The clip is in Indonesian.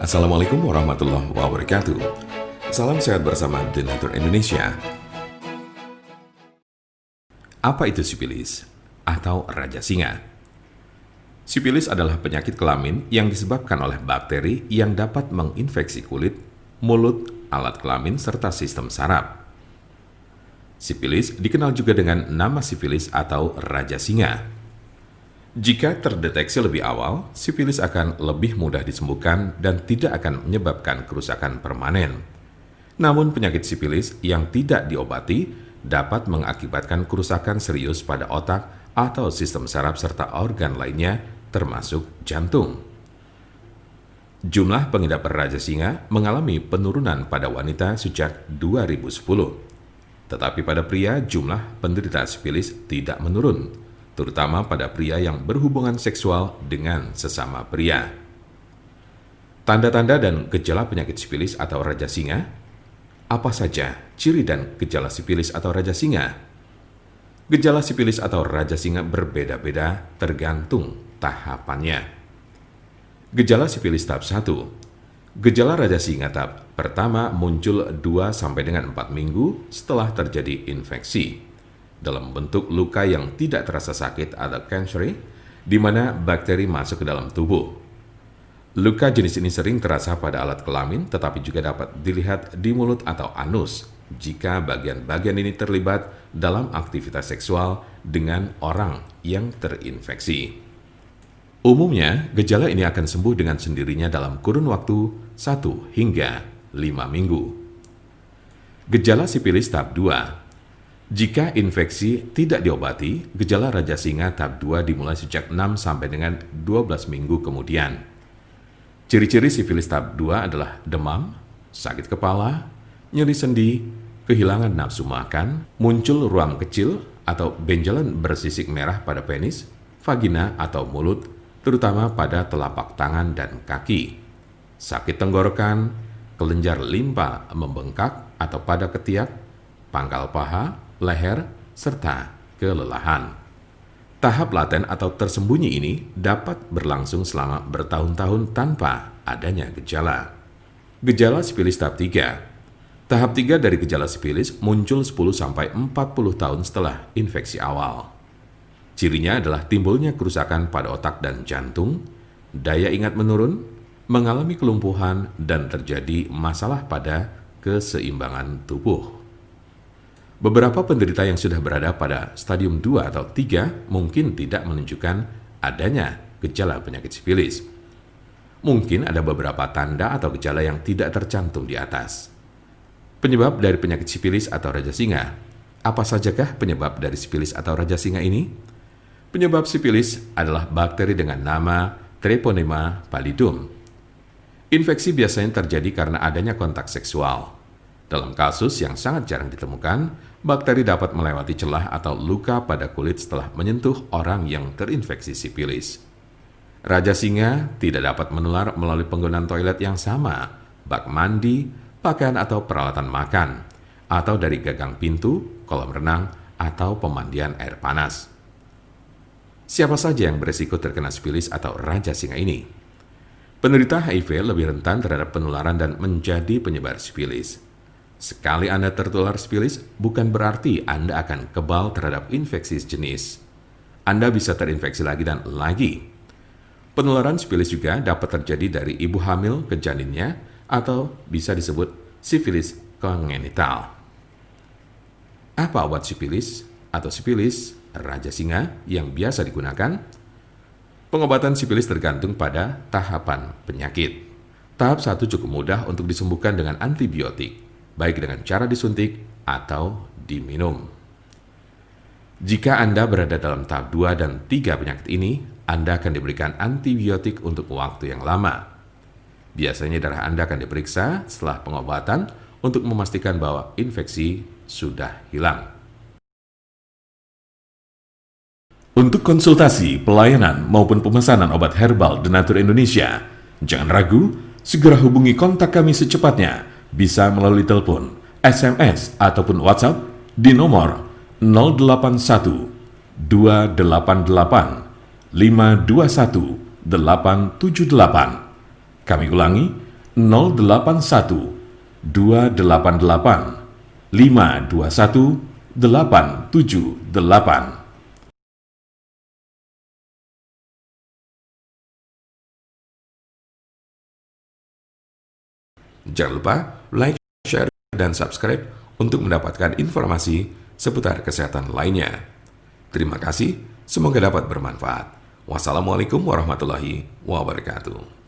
Assalamualaikum warahmatullahi wabarakatuh. Salam sehat bersama Denatur Indonesia. Apa itu sipilis atau raja singa? Sipilis adalah penyakit kelamin yang disebabkan oleh bakteri yang dapat menginfeksi kulit, mulut, alat kelamin, serta sistem saraf. Sipilis dikenal juga dengan nama sifilis atau raja singa. Jika terdeteksi lebih awal, sifilis akan lebih mudah disembuhkan dan tidak akan menyebabkan kerusakan permanen. Namun penyakit sifilis yang tidak diobati dapat mengakibatkan kerusakan serius pada otak atau sistem saraf serta organ lainnya termasuk jantung. Jumlah pengidap raja singa mengalami penurunan pada wanita sejak 2010. Tetapi pada pria jumlah penderita sifilis tidak menurun, terutama pada pria yang berhubungan seksual dengan sesama pria. Tanda-tanda dan gejala penyakit sifilis atau raja singa. Apa saja ciri dan gejala sifilis atau raja singa? Gejala sifilis atau raja singa berbeda-beda tergantung tahapannya. Gejala sifilis tahap 1. Gejala raja singa tahap pertama muncul 2 sampai dengan 4 minggu setelah terjadi infeksi dalam bentuk luka yang tidak terasa sakit atau cancer, di mana bakteri masuk ke dalam tubuh. Luka jenis ini sering terasa pada alat kelamin, tetapi juga dapat dilihat di mulut atau anus jika bagian-bagian ini terlibat dalam aktivitas seksual dengan orang yang terinfeksi. Umumnya, gejala ini akan sembuh dengan sendirinya dalam kurun waktu 1 hingga 5 minggu. Gejala sifilis tahap 2. Jika infeksi tidak diobati, gejala raja singa tahap 2 dimulai sejak 6 sampai dengan 12 minggu kemudian. Ciri-ciri sifilis tahap 2 adalah demam, sakit kepala, nyeri sendi, kehilangan nafsu makan, muncul ruam kecil atau benjolan bersisik merah pada penis, vagina atau mulut, terutama pada telapak tangan dan kaki, sakit tenggorokan, kelenjar limpa membengkak atau pada ketiak, pangkal paha, leher, serta kelelahan. Tahap laten atau tersembunyi ini dapat berlangsung selama bertahun-tahun tanpa adanya gejala. Gejala sifilis tahap 3. Tahap 3 dari gejala sifilis muncul 10-40 tahun setelah infeksi awal. Cirinya adalah timbulnya kerusakan pada otak dan jantung, daya ingat menurun, mengalami kelumpuhan, dan terjadi masalah pada keseimbangan tubuh. Beberapa penderita yang sudah berada pada stadium 2 atau 3 mungkin tidak menunjukkan adanya gejala penyakit sifilis. Mungkin ada beberapa tanda atau gejala yang tidak tercantum di atas. Penyebab dari penyakit sifilis atau raja singa. Apa sajakah penyebab dari sifilis atau raja singa ini? Penyebab sifilis adalah bakteri dengan nama Treponema pallidum. Infeksi biasanya terjadi karena adanya kontak seksual. Dalam kasus yang sangat jarang ditemukan, bakteri dapat melewati celah atau luka pada kulit setelah menyentuh orang yang terinfeksi sifilis. Raja singa tidak dapat menular melalui penggunaan toilet yang sama, bak mandi, pakaian atau peralatan makan, atau dari gagang pintu, kolam renang, atau pemandian air panas. Siapa saja yang beresiko terkena sifilis atau raja singa ini? Penderita HIV lebih rentan terhadap penularan dan menjadi penyebar sifilis. Sekali Anda tertular sifilis, bukan berarti Anda akan kebal terhadap infeksi sejenis. Anda bisa terinfeksi lagi dan lagi. Penularan sifilis juga dapat terjadi dari ibu hamil ke janinnya atau bisa disebut sifilis kongenital. Apa obat sifilis atau sifilis raja singa yang biasa digunakan? Pengobatan sifilis tergantung pada tahapan penyakit. Tahap 1 cukup mudah untuk disembuhkan dengan antibiotik, baik dengan cara disuntik atau diminum. Jika Anda berada dalam tahap 2 dan 3 penyakit ini, Anda akan diberikan antibiotik untuk waktu yang lama. Biasanya darah Anda akan diperiksa setelah pengobatan untuk memastikan bahwa infeksi sudah hilang. Untuk konsultasi, pelayanan, maupun pemesanan obat herbal Denatur Indonesia, jangan ragu, segera hubungi kontak kami secepatnya. Bisa melalui telepon, SMS, ataupun WhatsApp di nomor 081 288 521 878. Kami ulangi, 081 288 521 878. Jangan lupa like, share, dan subscribe untuk mendapatkan informasi seputar kesehatan lainnya. Terima kasih, semoga dapat bermanfaat. Wassalamualaikum warahmatullahi wabarakatuh.